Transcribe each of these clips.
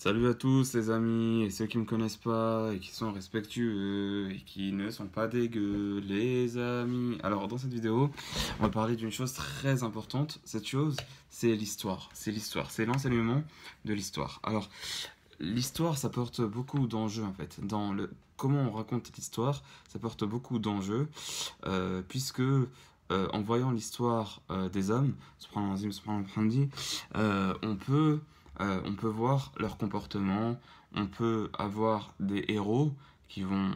Salut à tous les amis et ceux qui me connaissent pas et qui sont respectueux et qui ne sont pas dégueux, les amis. Alors dans cette vidéo, on va parler d'une chose très importante. Cette chose, c'est l'histoire. C'est l'enseignement de l'histoire. Alors l'histoire, ça porte beaucoup d'enjeux en fait. Dans le comment on raconte l'histoire, ça porte beaucoup d'enjeux puisque en voyant l'histoire des hommes, on peut voir leur comportement, on peut avoir des héros qui vont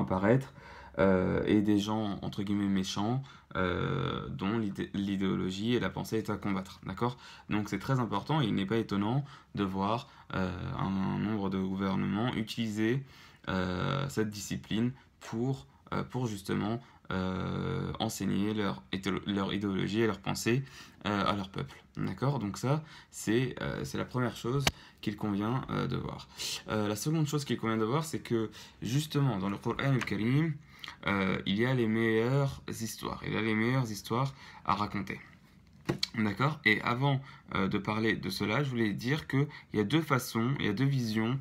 apparaître et des gens entre guillemets méchants dont l'idéologie et la pensée est à combattre. D'accord? Donc c'est très important et il n'est pas étonnant de voir un nombre de gouvernements utiliser cette discipline pour justement enseigner leur idéologie et leur pensée à leur peuple. D'accord? Donc ça, c'est la première chose qu'il convient de voir. La seconde chose qu'il convient de voir, c'est que justement dans le Coran al-Karim, il y a les meilleures histoires. Il y a les meilleures histoires à raconter. D'accord? Et avant de parler de cela, je voulais dire qu'il y a deux façons, il y a deux visions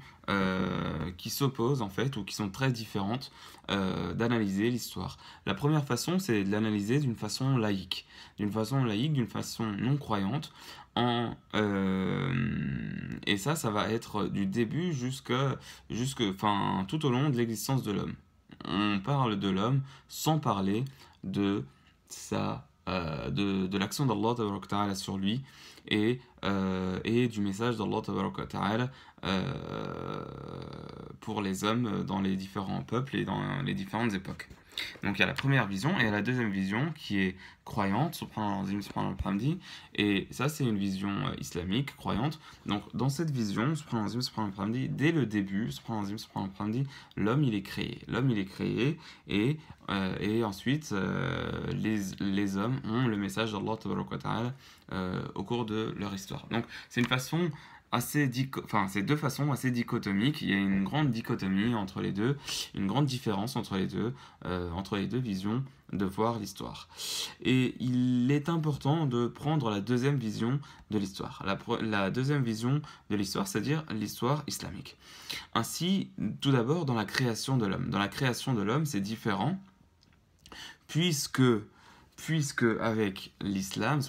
qui s'opposent en fait, ou qui sont très différentes d'analyser l'histoire. La première façon, c'est de l'analyser d'une façon laïque, d'une façon non croyante, et ça va être du début enfin, tout au long de l'existence de l'homme. On parle de l'homme sans parler de de l'action d'Allah Tabaraka wa Ta'ala sur lui et du message d'Allah Tabaraka wa Ta'ala pour les hommes dans les différents peuples et dans les différentes époques. Donc il y a la première vision et il y a la deuxième vision qui est croyante, subhanallah, et ça c'est une vision islamique, croyante. Donc dans cette vision, subhanallah, dès le début, subhanallah, l'homme il est créé et ensuite les hommes ont le message d'Allah au cours de leur histoire. Donc c'est une façon c'est deux façons assez dichotomiques. Il y a une grande dichotomie entre les deux, une grande différence entre les deux visions de voir l'histoire. Et il est important de prendre la deuxième vision de l'histoire. La deuxième vision de l'histoire, c'est-à-dire l'histoire islamique. Ainsi, tout d'abord, dans la création de l'homme. Dans la création de l'homme, c'est différent, puisque avec l'islam,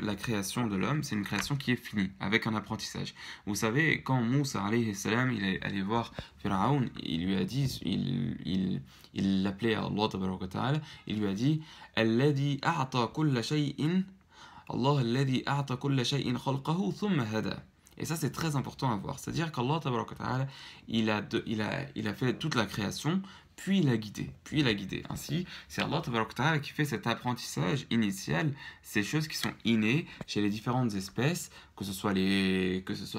la création de l'homme, c'est une création qui est finie, avec un apprentissage. Vous savez, quand Moussa alayhi salam, il est allé voir Pharaon, il lui a dit, il l'appelait Allah tabaraka wa ta'ala, il lui a dit Alladhi a'ta kulla shay'in, Allah alladhi a'ta kulla shay'in khalqahu thumma hada. Et ça, c'est très important à voir. C'est-à-dire qu'Allah tabaraka wa ta'ala, il a fait toute la création, puis il a guidé. Ainsi, c'est Allah tabaraka wa ta'ala qui fait cet apprentissage initial, ces choses qui sont innées chez les différentes espèces, que ce soit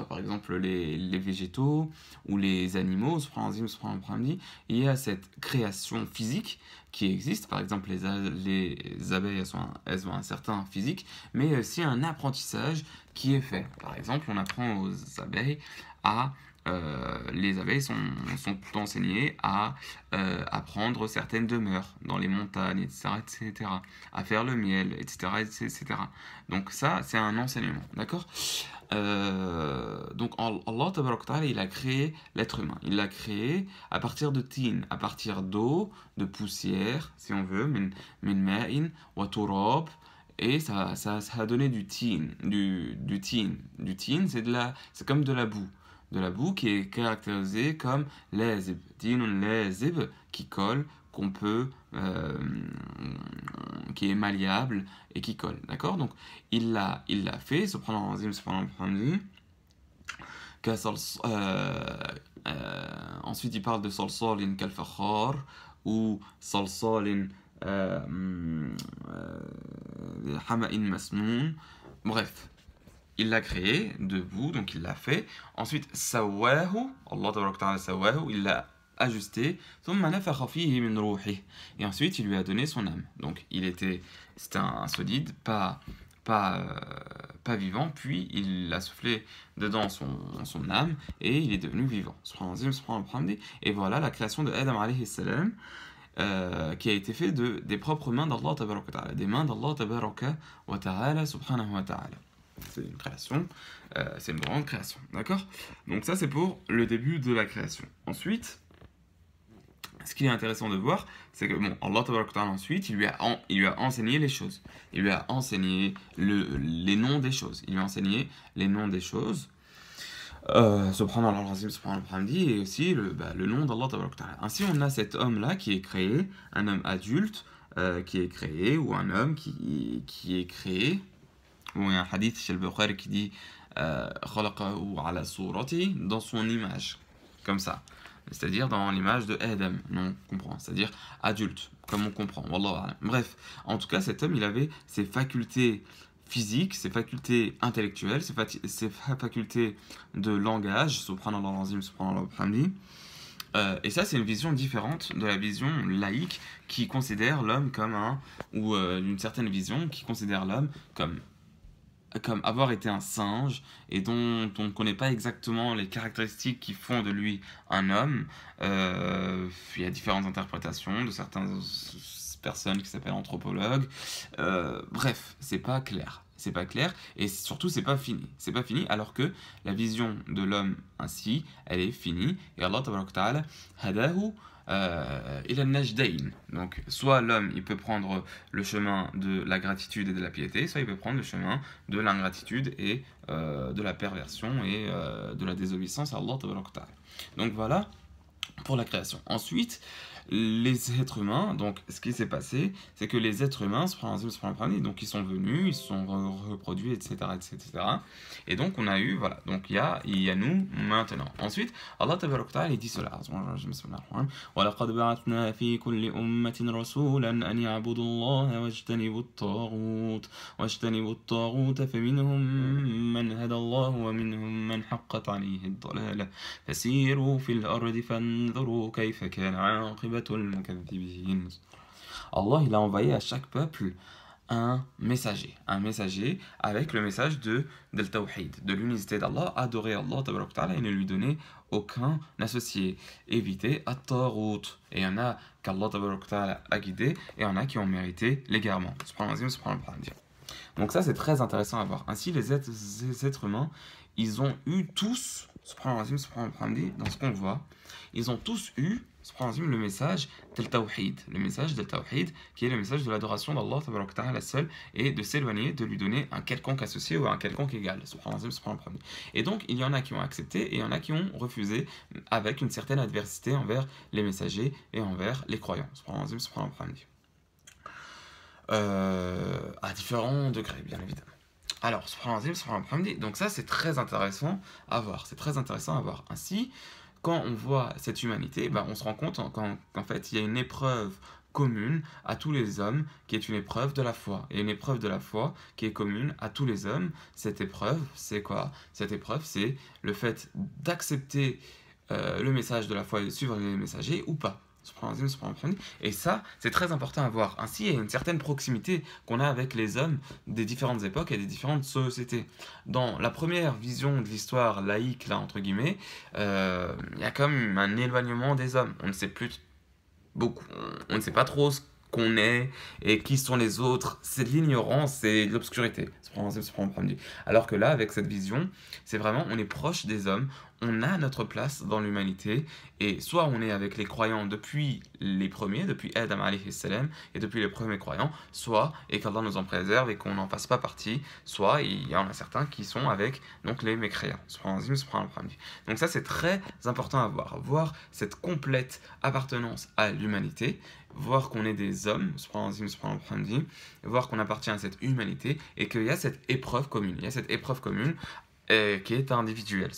par exemple les végétaux ou les animaux, il y a cette création physique qui existe. Par exemple, les abeilles, elles ont un certain physique, mais il y a aussi un apprentissage qui est fait. Par exemple, on apprend aux abeilles les abeilles sont enseignées à prendre certaines demeures dans les montagnes, etc., à faire le miel, etc. Donc ça, c'est un enseignement, d'accord? Donc Allah Tabaraka Ta'ala, il a créé l'être humain. Il l'a créé à partir de tin, à partir d'eau, de poussière, si on veut, min ma'in wa turab. Et ça a donné du tin. Du tin, c'est comme de la boue qui est caractérisée comme lazib, dinun lazib, qui colle, qui est malléable et qui colle, d'accord? Donc il l'a fait, subhanallah, ensuite il parle de salsalin kalfakhar ou salsalin hama'in masnoun. Bref, il l'a créé debout, donc il l'a fait. Ensuite, sawahu, Allah tabaraka ta'ala sawahu, il l'a ajusté. Thumma nafakha fihi min ruhi. Et ensuite, il lui a donné son âme. Donc, c'était un solide, pas vivant, puis il a soufflé dedans son âme et il est devenu vivant. Et voilà la création de Adam alayhi salam. Qui a été fait des propres mains d'Allah tabaraka wa ta'ala, des mains d'Allah tabaraka wa ta'ala subhanahu wa ta'ala. C'est une création. création, c'est une grande création, d'accord? Donc ça c'est pour le début de la création. Ensuite, ce qui est intéressant de voir, c'est que bon, Allah Tabaraka wa Ta'ala, ensuite, il lui a enseigné les choses. Il lui a enseigné les noms des choses. Il lui a enseigné les noms des choses. Subhanallah al-Azim, subhanallah al-Hamdi, et aussi le nom d'Allah Tabaraka wa Ta'ala. Ainsi, on a cet homme-là qui est créé, un homme adulte qui est créé, ou un homme qui est créé. Bon, il y a un hadith chez le Bukhari qui dit Khalaqahu ala surati, dans son image, comme ça. C'est-à-dire dans l'image de Adam, on comprend, c'est-à-dire adulte, comme on comprend. Wallahu a'lam. Bref, en tout cas, cet homme, il avait ses facultés physiques, ses facultés intellectuelles, ses facultés de langage, subhanallah al-azim, subhanallah al-hamdi. Et ça, c'est une vision différente de la vision laïque qui considère l'homme comme ou une certaine vision qui considère l'homme comme avoir été un singe et dont on ne connaît pas exactement les caractéristiques qui font de lui un homme. Il y a différentes interprétations de certaines personnes qui s'appellent anthropologues. Bref, c'est pas clair. C'est pas clair et surtout c'est pas fini. C'est pas fini alors que la vision de l'homme ainsi, elle est finie. Et Allah Tabaraka wa Ta'ala hadahu ila najdayn. Donc soit l'homme il peut prendre le chemin de la gratitude et de la piété, soit il peut prendre le chemin de l'ingratitude et de la perversion et de la désobéissance à Allah Tabaraka wa Ta'ala. Donc voilà pour la création. Ensuite, les êtres humains, donc ce qui s'est passé, c'est que les êtres humains, donc ils sont venus, ils se sont reproduits, etc., etc. Et donc on a eu, voilà, donc il y a nous maintenant. Ensuite, Allah Tabaraka wa Ta'ala, il dit cela. وَلَقَدْ بَعَثْنَا فِي كُلِّ أُمَّةٍ رَسُولًا أَنْ يَعْبُدُوا اللَّهَ وَاجْتَنِبُوا الطَّاغُوتَ فَمِنْهُمْ مَنْ هَدَى اللَّهُ وَمِنْهُمْ مَنْ حَقَّتْ عَلَيْهِ الضَّلَالَةُ فَسِيرُوا فِي الْأَرْضِ فَانظُرُوا كَيْفَ كَانَ عَاقِبَةُ المكذبين. Allah, il a envoyé à chaque peuple un messager avec le message de Tawhid, de l'unicité d'Allah, adorer Allah Tabaraka wa Ta'ala et ne lui donner aucun associé, éviter at-taghut. Et il y en a qu'Allah Tabaraka wa Ta'ala a guidé et il y en a qui ont mérité l'égarement. Donc ça c'est très intéressant à voir. Ainsi les êtres humains, ils ont eu tous, dans ce qu'on voit, ils ont tous eu le message del Tawhid, qui est le message de l'adoration d'Allah Tabaraka wa Ta'ala seul et de s'éloigner de lui donner un quelconque associé ou un quelconque égal. Et donc il y en a qui ont accepté et il y en a qui ont refusé avec une certaine adversité envers les messagers et envers les croyants. À différents degrés, bien évidemment. Alors, donc ça c'est très intéressant à voir. Ainsi, quand on voit cette humanité, on se rend compte qu'en fait, il y a une épreuve commune à tous les hommes, qui est une épreuve de la foi. Et une épreuve de la foi qui est commune à tous les hommes. Cette épreuve, c'est quoi? Cette épreuve, c'est le fait d'accepter le message de la foi et de suivre les messagers ou pas. Et ça, c'est très important à voir. Ainsi, il y a une certaine proximité qu'on a avec les hommes des différentes époques et des différentes sociétés. Dans la première vision de l'histoire laïque, là, entre guillemets, il y a comme un éloignement des hommes. On ne sait plus beaucoup, on ne sait pas trop ce qu'on est et qui sont les autres. C'est de l'ignorance, c'est de l'obscurité. Alors que là, avec cette vision, c'est vraiment, on est proche des hommes, on a notre place dans l'humanité, et soit on est avec les croyants depuis les premiers, depuis Adam alayhi salam, et depuis les premiers croyants, soit, et qu'Allah nous en préserve et qu'on n'en fasse pas partie, soit il y en a certains qui sont avec donc les mécréants. Donc ça c'est très important à voir cette complète appartenance à l'humanité, voir qu'on est des hommes, voir qu'on appartient à cette humanité et qu'il y a cette épreuve commune. Qui est individuelle.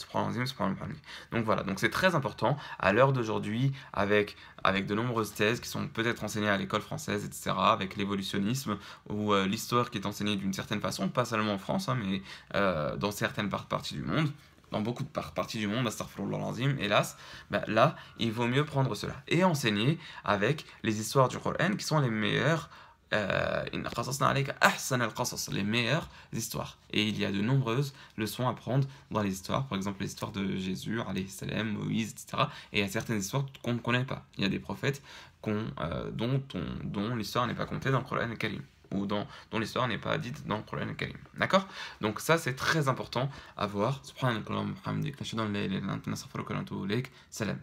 Donc voilà, donc c'est très important à l'heure d'aujourd'hui avec de nombreuses thèses qui sont peut-être enseignées à l'école française, etc., avec l'évolutionnisme ou l'histoire qui est enseignée d'une certaine façon, pas seulement en France, mais dans certaines parties du monde. Dans beaucoup de parties du monde, hélas, là, il vaut mieux prendre cela et enseigner avec les histoires du Coran qui sont les meilleures, les meilleures histoires. Et il y a de nombreuses leçons à prendre dans les histoires, par exemple l'histoire de Jésus, alayhi salam, Moïse, etc. Et il y a certaines histoires qu'on ne connaît pas. Il y a des prophètes dont l'histoire n'est pas comptée dans le Coran Karim. ou dont l'histoire n'est pas dite dans le Coran al-Karim. D'accord? Donc ça, c'est très important à voir. Subhanallah, salam.